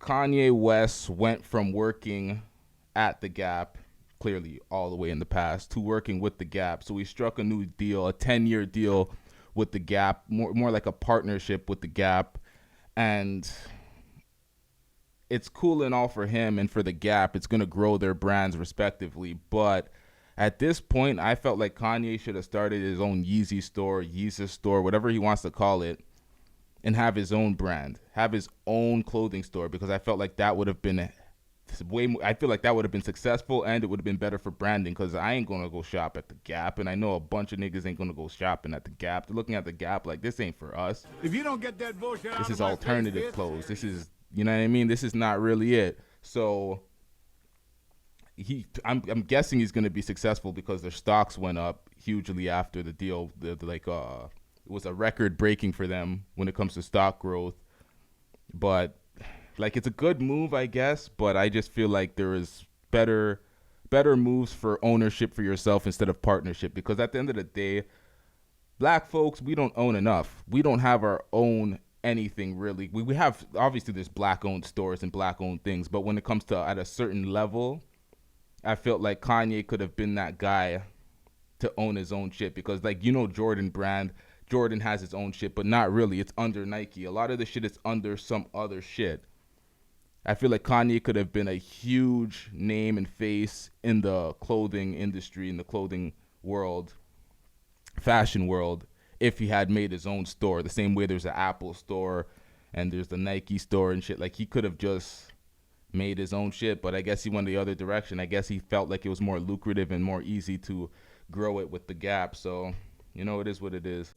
Kanye West went from working at the Gap, clearly all the way in the past, to working with the Gap. So he struck a new deal, a 10-year deal with the Gap, more like a partnership with the Gap. And it's cool and all for him and for the Gap. It's going to grow their brands respectively. But at this point, I felt like Kanye should have started his own Yeezy store, Yeezus store, whatever he wants to call it, and have his own brand, have his own clothing store, because I felt like that would have been I feel like that would have been successful, and it would have been better for branding, because I ain't going to go shop at the Gap, and I know a bunch of niggas ain't going to go shopping at the Gap. They're looking at the Gap like, this ain't for us. If you don't get that bullshit out This of is my alternative face, clothes. This is, you know what I mean? This is not really it. So I'm guessing he's going to be successful because their stocks went up hugely after the deal. It was a record breaking for them when it comes to stock growth. But like, it's a good move, I guess, but I just feel like there is better moves for ownership for yourself instead of partnership, because at the end of the day, black folks, we don't own enough. We don't have our own anything really. We have, obviously there's black owned stores and black owned things, but when it comes to at a certain level, I felt like Kanye could have been that guy to own his own shit, because like, Jordan brand, Jordan has his own shit, but not really. It's under Nike. A lot of the shit is under some other shit. I feel like Kanye could have been a huge name and face in the clothing industry, in the clothing world, fashion world, if he had made his own store. The same way there's an Apple store and there's the Nike store and shit. Like, he could have just made his own shit, but I guess he went the other direction. I guess he felt like it was more lucrative and more easy to grow it with the Gap. So, it is what it is.